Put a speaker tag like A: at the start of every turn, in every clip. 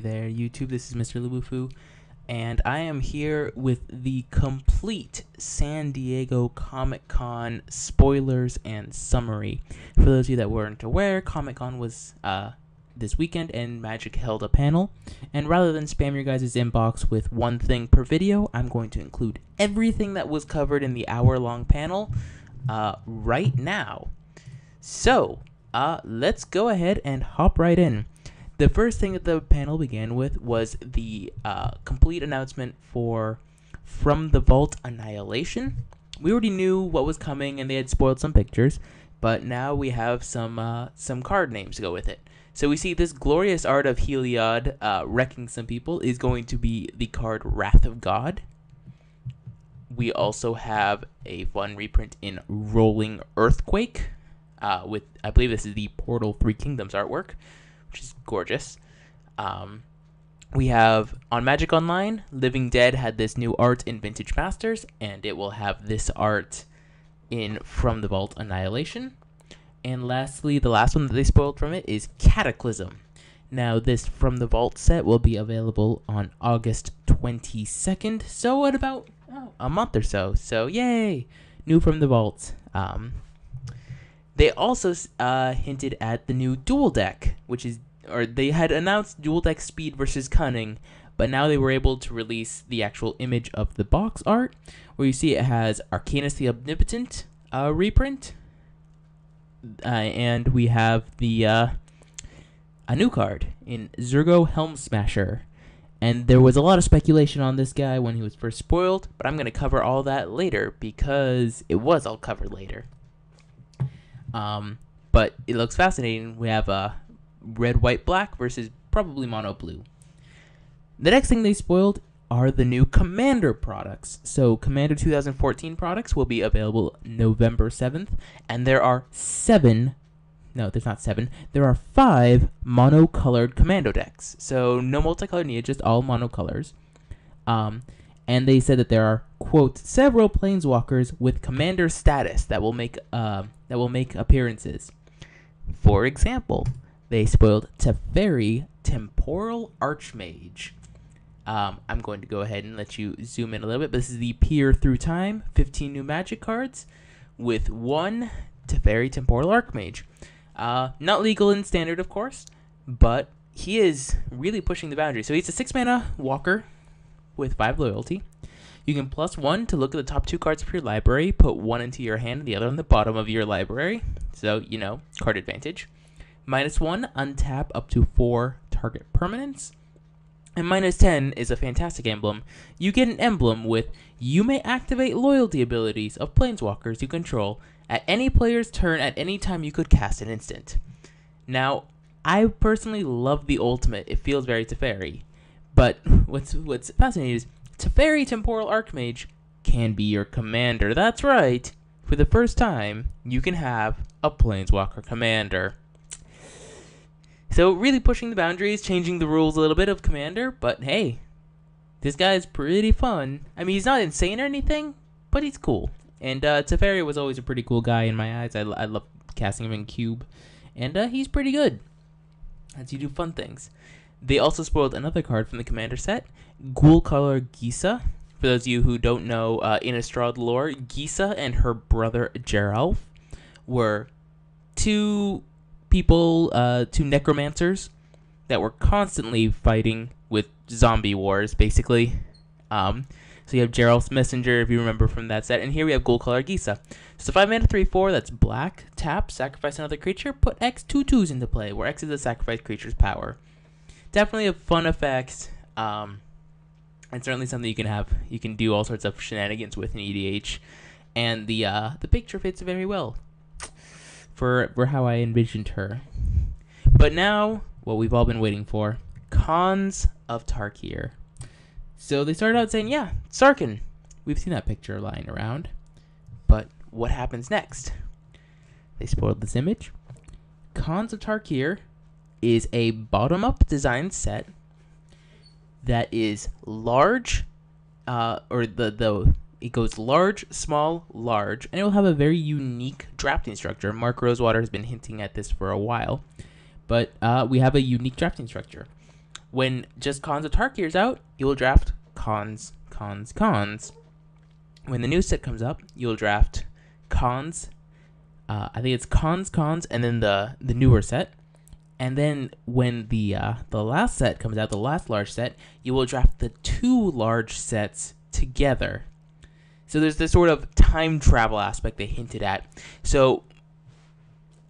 A: there, YouTube. This is Mr.Lubufu, and I am here with the complete San Diego Comic-Con spoilers and summary. For those of you that weren't aware, Comic-Con was this weekend, and Magic held a panel. And rather than spam your guys' inbox with one thing per video, I'm going to include everything that was covered in the hour-long panel right now. So, let's go ahead and hop right in. The first thing that the panel began with was the complete announcement for From the Vault Annihilation. We already knew what was coming, and they had spoiled some pictures, but now we have some card names to go with it. So we see this glorious art of Heliod wrecking some people is going to be the card Wrath of God. We also have a fun reprint in Rolling Earthquake, with, I believe this is the Portal 3 Kingdoms artwork, which is gorgeous. We have, on Magic Online, Living Dead had this new art in Vintage Masters, and it will have this art in From the Vault Annihilation. And lastly, the last one that they spoiled from it is Cataclysm. Now, this From the Vault set will be available on August 22nd, so in about a month or so. So, yay! New From the Vault. They also hinted at the new Duel deck, which is, or they had announced Duel deck Speed versus Cunning, but now they were able to release the actual image of the box art, where you see it has Arcanus the Omnipotent reprint, and we have the a new card in Zergo Helm Smasher. And there was a lot of speculation on this guy when he was first spoiled, but I'm going to cover all that later because it was all covered later. But it looks fascinating. We have red, white, black versus probably mono blue. The next thing they spoiled are the new Commander products. So Commander 2014 products will be available November 7th, and there are there are 5 mono-colored Commando decks. So no multicolor needed, just all monocolors. And they said that there are, quote, several planeswalkers with Commander status that will make appearances. For example, they spoiled Teferi Temporal Archmage. I'm going to go ahead and let you zoom in a little bit. This is the Peer Through Time, 15 new Magic cards with 1 Teferi Temporal Archmage. Not legal in Standard, of course, but he is really pushing the boundary. So he's a 6-mana walker with 5 loyalty. You can +1 to look at the top 2 cards of your library, put 1 into your hand and the other on the bottom of your library. So, you know, card advantage. -1, untap up to 4 target permanents. And -10 is a fantastic emblem. You get an emblem with, you may activate loyalty abilities of planeswalkers you control at any player's turn at any time you could cast an instant. Now, I personally love the ultimate. It feels very Teferi. But what's fascinating is Teferi Temporal Archmage can be your commander. That's right. For the first time, you can have a planeswalker commander. So really pushing the boundaries, changing the rules a little bit of Commander, but hey, this guy is pretty fun. I mean, he's not insane or anything, but he's cool. And Teferi was always a pretty cool guy in my eyes. I love casting him in Cube, and he's pretty good as you do fun things. They also spoiled another card from the Commander set, Ghoul-Color Gisa. For those of you who don't know Innistrad lore, Gisa and her brother Geralf were two necromancers that were constantly fighting with zombie wars, basically. So you have Geralf's Messenger, if you remember from that set, and here we have Ghoul-Color Gisa. So 5-mana 3/4, that's black, tap, sacrifice another creature, put X 2/2s into play, where X is the sacrificed creature's power. Definitely a fun effect, and certainly something you can do all sorts of shenanigans with in EDH, and the picture fits very well for how I envisioned her. But now, what we've all been waiting for, Khans of Tarkir. So they started out saying, yeah, Sarkhan. We've seen that picture lying around. But what happens next? They spoiled this image. Khans of Tarkir is a bottom-up design set that is large, it goes large, small, large, and it will have a very unique drafting structure. Mark Rosewater has been hinting at this for a while, but we have a unique drafting structure. When just Khans of Tarkir is out, you will draft Khans, Khans, Khans. When the new set comes up, you'll draft Khans. I think it's Khans, Khans, and then the newer set. And then when the last set comes out, the last large set, you will draft the 2 large sets together. So there's this sort of time travel aspect they hinted at. So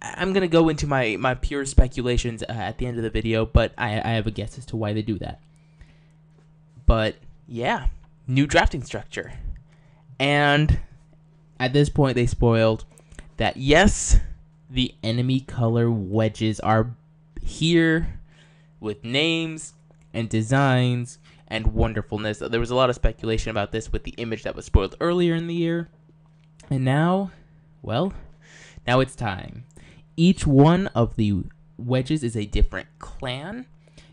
A: I'm going to go into my pure speculations at the end of the video, but I have a guess as to why they do that. But yeah, new drafting structure. And at this point they spoiled that yes, the enemy color wedges are here with names and designs and wonderfulness. There was a lot of speculation about this with the image that was spoiled earlier in the year. And now, well, now it's time. Each one of the wedges is a different clan.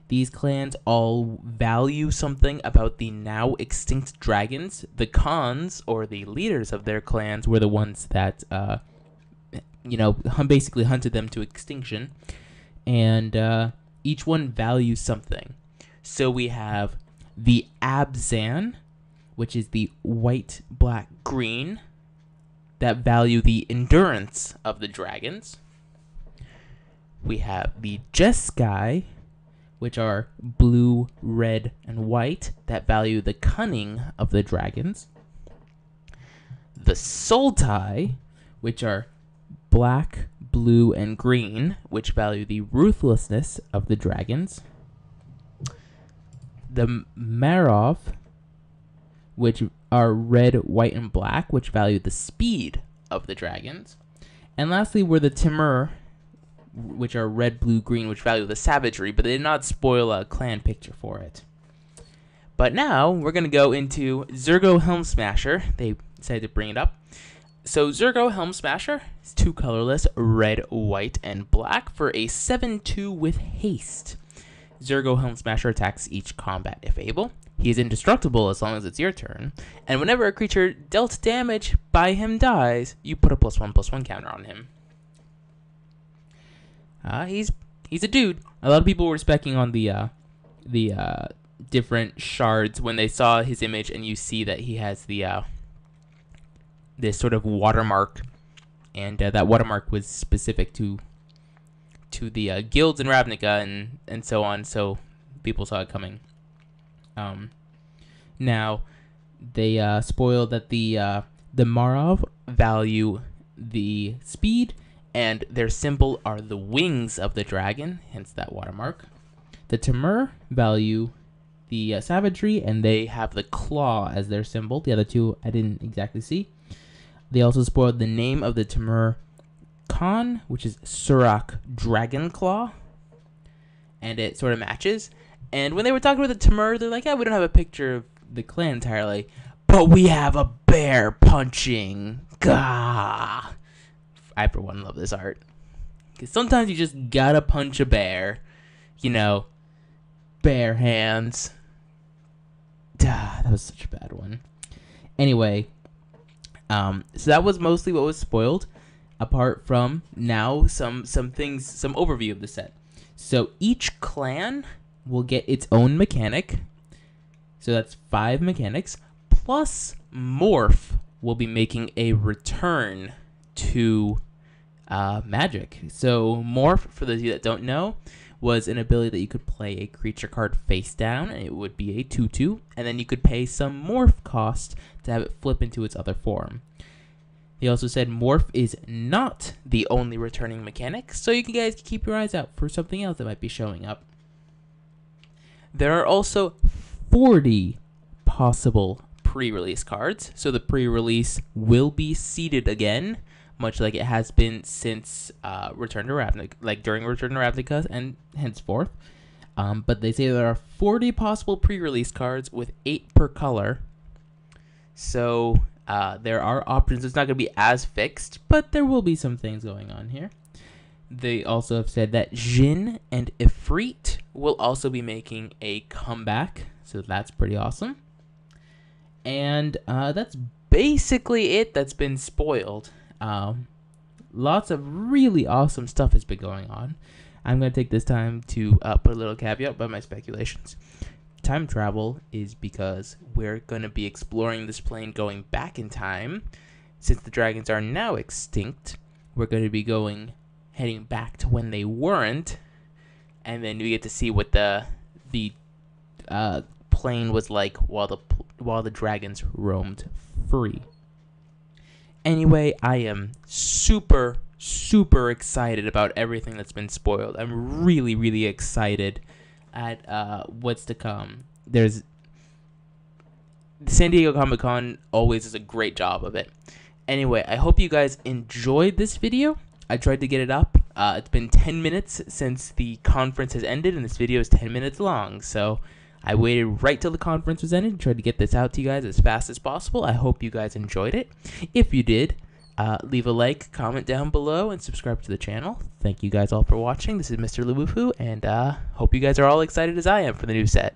A: These clans all value something about the now extinct dragons. The Khans, or the leaders of their clans, were the ones that, basically hunted them to extinction. And each one values something. So we have the Abzan, which is the white, black, green, that value the endurance of the dragons. We have the Jeskai, which are blue, red, and white, that value the cunning of the dragons. The Sultai, which are black, blue, and green, which value the ruthlessness of the dragons. The Marov, which are red, white, and black, which value the speed of the dragons. And lastly were the Timur, which are red, blue, green, which value the savagery, but they did not spoil a clan picture for it. But now we're going to go into Zergo Helm Smasher. They decided to bring it up. So Zergo Helm Smasher is 2 colorless, red, white, and black for a 7/2 with haste. Zergo Helm Smasher attacks each combat if able. He is indestructible as long as it's your turn. And whenever a creature dealt damage by him dies, you put a +1/+1 counter on him. He's a dude. A lot of people were specking on the different shards when they saw his image, and you see that he has the this sort of watermark, and that watermark was specific to the guilds in Ravnica and so on. So people saw it coming. Now they spoiled that the Marov value the speed, and their symbol are the wings of the dragon, hence that watermark. The Timur value the savagery, and they have the claw as their symbol. The other two I didn't exactly see. They also spoiled the name of the Timur Khan, which is Surak Dragonclaw, and it sort of matches. And when they were talking about the Timur, they're like, yeah, we don't have a picture of the clan entirely, but we have a bear punching. Gah! I, for one, love this art. Because sometimes you just gotta punch a bear. You know, bare hands. That was such a bad one. Anyway, so that was mostly what was spoiled. Apart from now some things, some overview of the set. So each clan will get its own mechanic. So that's 5 mechanics. Plus Morph will be making a return to Magic. So Morph, for those of you that don't know, was an ability that you could play a creature card face down, and it would be a 2/2, and then you could pay some Morph cost to have it flip into its other form. They also said Morph is not the only returning mechanic, so you guys can keep your eyes out for something else that might be showing up. There are also 40 possible pre-release cards, so the pre-release will be seeded again, much like it has been since Return to Ravnica, like during Return to Ravnica and henceforth. But they say there are 40 possible pre-release cards with 8 per color. So there are options. It's not going to be as fixed, but there will be some things going on here. They also have said that Jin and Ifrit will also be making a comeback, so that's pretty awesome. And that's basically it that's been spoiled. Lots of really awesome stuff has been going on. I'm going to take this time to put a little caveat about my speculations. Time travel is because we're going to be exploring this plane going back in time. Since the dragons are now extinct, we're going to be heading back to when they weren't, and then we get to see what the plane was like while the dragons roamed free. Anyway, I am super excited about everything that's been spoiled. I'm really excited at what's to come. There's San Diego Comic-Con always does a great job of it. Anyway, I hope you guys enjoyed this video. I tried to get it up. It's been 10 minutes since the conference has ended, and this video is 10 minutes long. So I waited right till the conference was ended and tried to get this out to you guys as fast as possible. I hope you guys enjoyed it. If you did, leave a like, comment down below, and subscribe to the channel. Thank you guys all for watching. This is Mr. Lubufu, and hope you guys are all excited as I am for the new set.